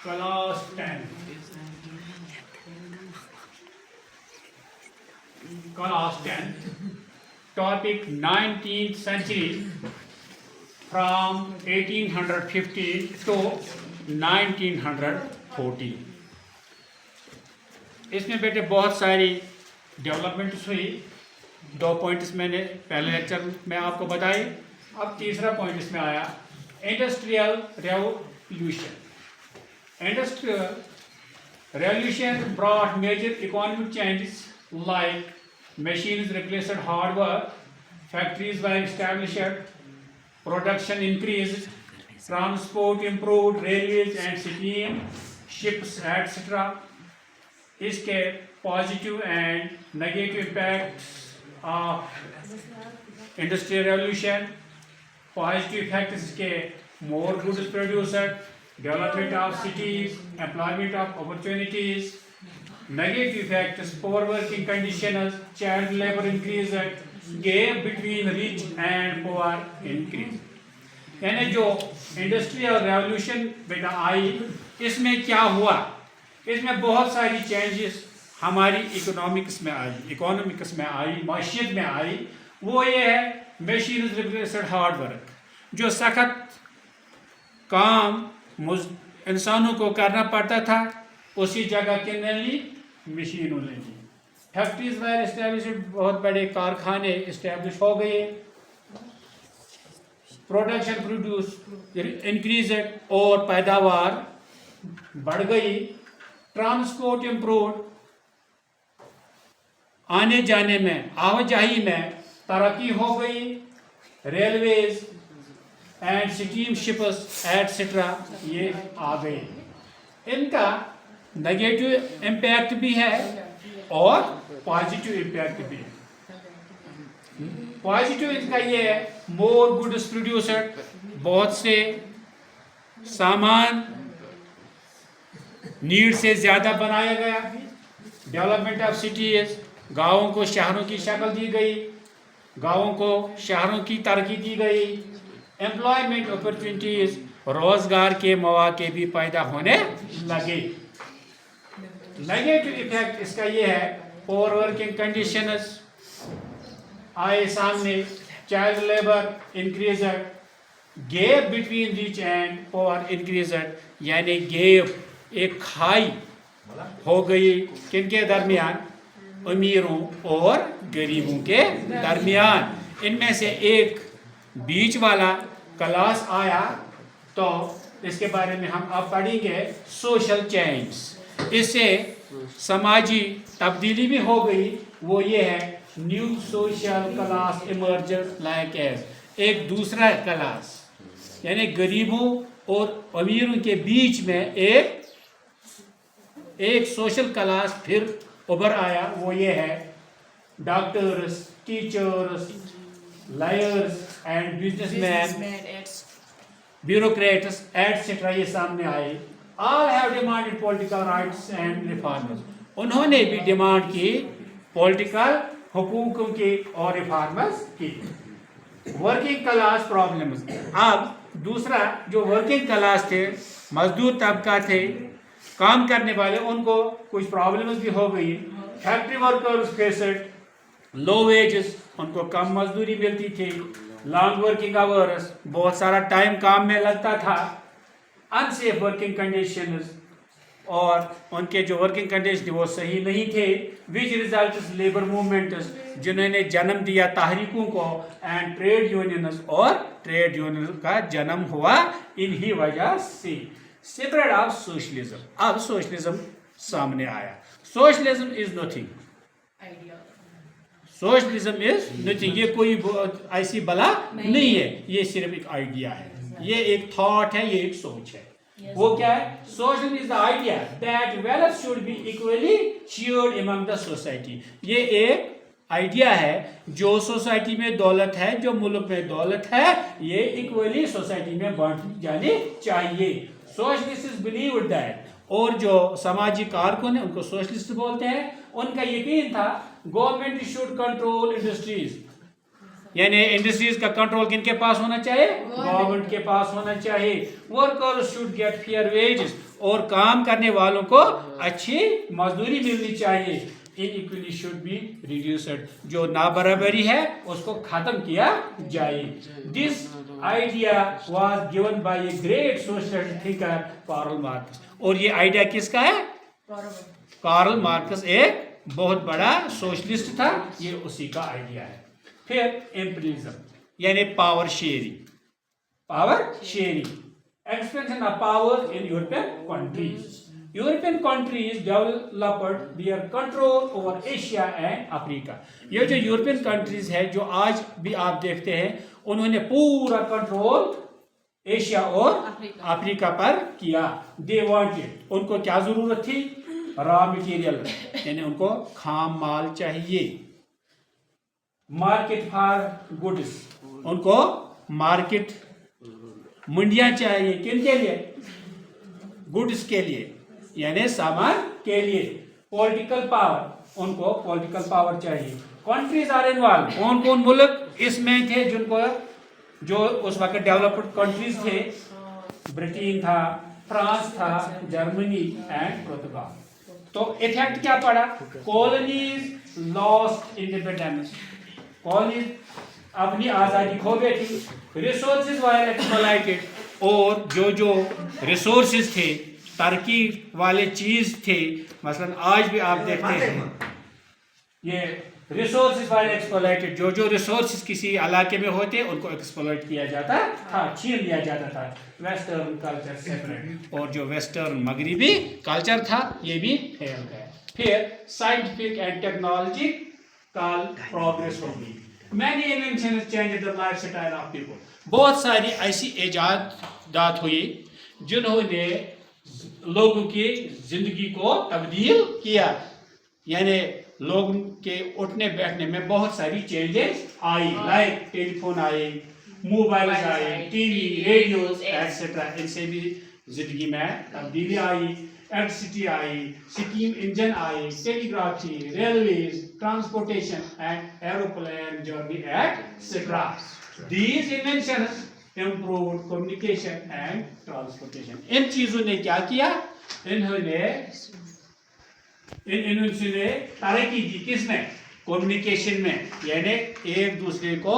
Class 10. Class 10. Topic 19th century from 1850 to 1940. इसमें बेटे बहुत सारी डेवलपमेंट्स हुई. 2 पॉइंट्स मैंने पहले लेक्चर में आपको बताए. अब तीसरा पॉइंट इसमें आया, industrial revolution. Industrial revolution brought major economic changes like machines replaced hard work, factories were established, production increased, transport improved, railways and steam ships etc. इसके positive and negative impacts of industrial revolution. Positive effects इसके more goods produced, development of cities, employment of opportunities. Negative effects, poor working conditions, child labor increase, gap between rich and poor increase. यानी जो industrial revolution बेटा आई, इसमें क्या हुआ? इसमें बहुत सारी चेंजेस हमारी इकोनॉमिक्स में आई, माशियत में आई. वो ये है, मशीन रिप्लेस्ड हार्ड वर्क. जो सख्त काम इंसानों को करना पड़ता था, उसी जगह किसने ली? मशीनों ने ली. फैक्ट्रीज वर एस्टैब्लिश्ड, बहुत बड़े कारखाने इस्टेब्लिश हो गए. प्रोडक्शन प्रोड्यूस इंक्रीज, और पैदावार बढ़ गई. ट्रांसपोर्ट इम्प्रूव, आने जाने में, आवाजाही में तरक्की हो गई. Railways and steam ships etcetera ये आ गए. इनका नेगेटिव इम्पैक्ट भी है और पॉजिटिव इम्पैक्ट भी है. पॉजिटिव इनका ये है, मोर गुड्स प्रोड्यूसड, बहुत से सामान नीड से ज़्यादा बनाया गया. डेवलपमेंट ऑफ सिटीज, गाँवों को शहरों की शक्ल दी गई, गाँवों को शहरों की तरक्की दी गई. एम्प्लॉयमेंट अपॉर्चुनिटीज, रोजगार के मौके भी पैदा होने लगे. नेगेटिव इफेक्ट इसका ये है, पोर वर्किंग कंडीशंस आए सामने, child labour increased, gap between rich and poor increased. यानी गैप, एक खाई हो गई किनके दरमियान? अमीरों और गरीबों के दरमियान. इनमें से एक बीच वाला क्लास आया, तो इसके बारे में हम अब पढ़ेंगे, सोशल चेंज. इससे समाजी तब्दीली भी हो गई. वो ये है, new social class emerge like as, एक दूसरा क्लास, यानी गरीबों और अमीरों के बीच में एक सोशल क्लास फिर उभर आया. वो ये है, doctors, teachers, lawyers and businessman, bureaucrats etcetera ये सामने आए. All have demanded political rights and reforms. उन्होंने भी डिमांड की पॉलिटिकल हुकूकों की और रिफॉर्म्स की. Working class problems. अब दूसरा, जो वर्किंग क्लास थे, मजदूर तबका थे, काम करने वाले, उनको कुछ प्रॉब्लम्स भी हो गई. Factory workers faced low wages, उनको कम मजदूरी मिलती थी. लॉन्ग वर्किंग आवर्स, बहुत सारा टाइम काम में लगता था. अनसेफ वर्किंग कंडीशंस, और उनके जो वर्किंग कंडीशन वो सही नहीं थे. विच रिजल्ट्स लेबर मूवमेंट्स, जिन्होंने जन्म दिया तहरीकों को. एंड ट्रेड यूनियंस, और ट्रेड यूनियन का जन्म हुआ इन्हीं वजह से. Spread of socialism. अब सोशलिज्म सामने आया. Socialism is nothing, socialism is nothing. ये कोई ऐसी बला नहीं है, ये सिर्फ एक आइडिया है, ये एक थॉट है, ये एक सोच है. वो क्या है? Socialism is the idea that wealth should be equally shared among the society. ये एक आइडिया है, जो सोसाइटी में दौलत है, जो मुल्क में दौलत है, ये इक्वली सोसाइटी में बांटी जानी चाहिए. सोशलिस्ट बिलीव्ड दैट, और जो सामाजिक कारकुन है उनको सोशलिस्ट बोलते हैं. उनका यकीन था गवर्नमेंट शुड कंट्रोल इंडस्ट्रीज, यानी इंडस्ट्रीज का कंट्रोल किन के पास होना चाहिए? गवर्नमेंट के पास होना चाहिए। Workers should get fair wages, और काम करने वालों को अच्छी मजदूरी मिलनी चाहिए। इनइक्वालिटी शुड बी रिड्यूस्ड, जो नाबराबरी है उसको खत्म किया जाए। This idea was given by a great social thinker Karl Marx, और ये आइडिया किसका है? कार्ल मार्क्स एक बहुत बड़ा सोशलिस्ट था, ये उसी का आइडिया है। फिर एम्पिरिज्म यानी power sharing, expansion of powers in European countries. European countries developed their control over Asia and Africa. ये जो यूरोपियन कंट्रीज है, जो आज भी आप देखते हैं, उन्होंने पूरा कंट्रोल एशिया और अफ्रीका पर किया। They wanted, उनको क्या जरूरत थी? रॉ मटेरियल, यानी उनको खाम माल चाहिए। मार्केट फॉर गुड्स, उनको मार्केट मंडियां चाहिए। किन के लिए? गुड्स के लिए, यानी सामान के लिए। पॉलिटिकल पावर, उनको पॉलिटिकल पावर चाहिए। कंट्रीज आर इन्वॉल्व, कौन कौन मुल्क इसमें थे जिनको, जो उस वक्त डेवलप्ड कंट्रीज थे? ब्रिटेन था, फ्रांस था, जर्मनी एंड पुर्तगाल। तो इफेक्ट क्या पड़ा? कॉलोनीज लॉस्ट इंडिपेंडेंस, कॉलोनीज अपनी आज़ादी खो बैठी। रिसोर्सेज वर एक्सप्लॉइटेड, और जो रिसोर्सेज थे, तरक्की वाले चीज थे, मसलन आज भी आप देखते हैं ये रिसोर्सेज वर एक्सप्लॉइटेड, जो रिसोर्सेज किसी इलाके में होते उनको एक्सप्लॉइट किया जाता था, छीन लिया जाता था। वेस्टर्न कल्चर सेपरेट, और जो वेस्टर्न मगरिबी कल्चर था ये भी फैल गया। फिर साइंटिफिक एंड टेक्नोलॉजिकल प्रोग्रेस होगी। Many inventions changed the lifestyle of people. बहुत सारी ऐसी इजादात हुई जिन्होंने लोगों की जिंदगी को तब्दील किया, यानी लोगों के उठने बैठने में बहुत सारी चेंजेस आई। लाइक टेलीफोन आए, मोबाइल आए, टीवी, रेडियोस एक्सेट्रा, इनसे भी जिंदगी में तब्दीली आई। इलेक्ट्रिसिटी आई, स्टीम इंजन आई, टेलीग्राफ थी, railways, transportation and aeroplane journey etcetera. These inventions improved communication and transportation. इन चीजों ने क्या किया? इन्होंने इन इन्वेंशन ने तरक्की दी। किसमें? कम्युनिकेशन में, यानी एक दूसरे को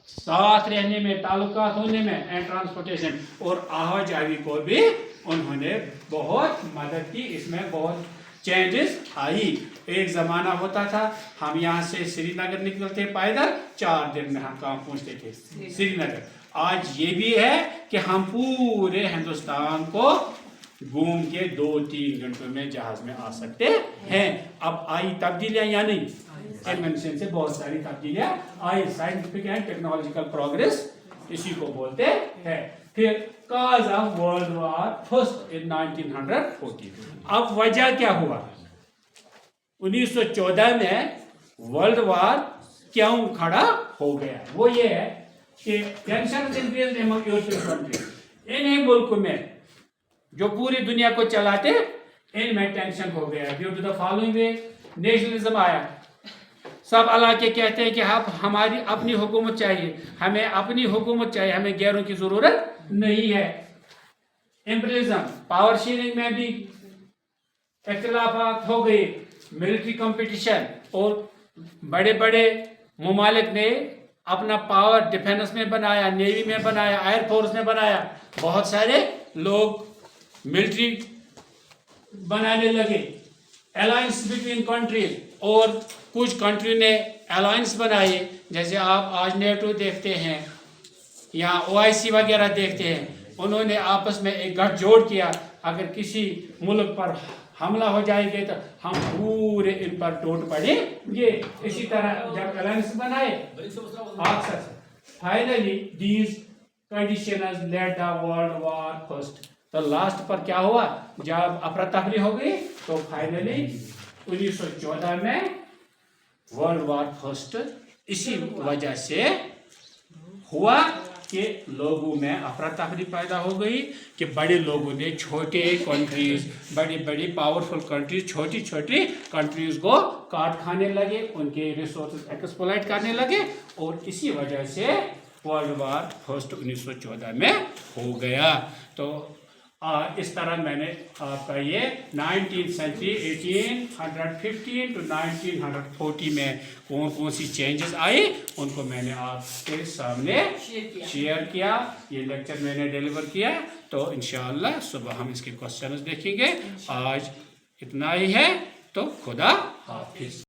साथ रहने में, ताल्लुकात होने में, एंड ट्रांसपोर्टेशन, और आवाजाही को भी उन्होंने बहुत मदद की। इसमें बहुत चेंजेस आई। एक ज़माना होता था हम यहाँ से श्रीनगर निकलते पैदल 4 दिन में हम कहाँ पहुँचते थे? श्रीनगर। आज ये भी है कि हम पूरे हिंदुस्तान को घूम के 2-3 घंटों में जहाज में आ सकते हैं। अब आई तब्दीलियाँ या नहीं? इन्वेंशन से बहुत सारी तब्दीलियाँ आई। साइंटिफिक एंड टेक्नोलॉजिकल प्रोग्रेस इसी को बोलते हैं। फिर cause of world war first in 1940। अब वजह क्या हुआ? 1914 में वर्ल्ड वॉर क्यों खड़ा हो गया? वो ये है कि tension increase among European countries. इन्हीं मुल्क में जो पूरी दुनिया को चलाते, इनमें टेंशन हो गया। Due to the following way, nationalism आया। सब इलाके कहते हैं कि हमारी अपनी हुकूमत चाहिए, हमें अपनी हुकूमत चाहिए, हमें गैरों की जरूरत नहीं है। इम्पीरियलिज्म, पावर शेयरिंग में भी इख्तिलाफात हो गए। मिलिट्री कंपटीशन, और बड़े बड़े मुमालिक ने अपना पावर डिफेंस में बनाया, नेवी में बनाया, एयरफोर्स में बनाया। बहुत सारे लोग मिलिट्री बनाने लगे। अलायंस बिटवीन कंट्रीज, और कुछ कंट्री ने अलायंस बनाए, जैसे आप आज नेटो देखते हैं या OIC वगैरह देखते हैं। उन्होंने आपस में एक गठजोड़ किया, अगर किसी मुल्क पर हमला हो जाएगा तो हम पूरे इन पर टूट पड़ेंगे। इसी तरह जब अलायंस बनाए, finally these conditions led the world war first. तो लास्ट पर क्या हुआ? जब अफरा तफरी हो गई तो फाइनली 1914 में वर्ल्ड वॉर फर्स्ट इसी वजह से हुआ کہ لوگوں میں افراتفری پیدا ہو گئی کہ بڑے لوگوں نے چھوٹے کنٹریز بڑی بڑی پاورفل کنٹریز چھوٹی چھوٹی کنٹریز کو کاٹ کھانے لگے ان کے ریسورسز ایکسپلائٹ کرنے لگے اور اسی وجہ سے ورلڈ وار فرسٹ 1914 میں ہو گیا. تو اس طرح میں نے آپ کا یہ 19th سینچری 1815 to 1940 میں کون کون سی چینجز آئی ان کو میں نے آپ کے سامنے شیئر کیا. یہ لیکچر میں نے ڈیلیور کیا. تو انشاءاللہ صبح ہم اس کے کوسچنز دیکھیں گے. آج اتنا ہی ہے. تو خدا حافظ.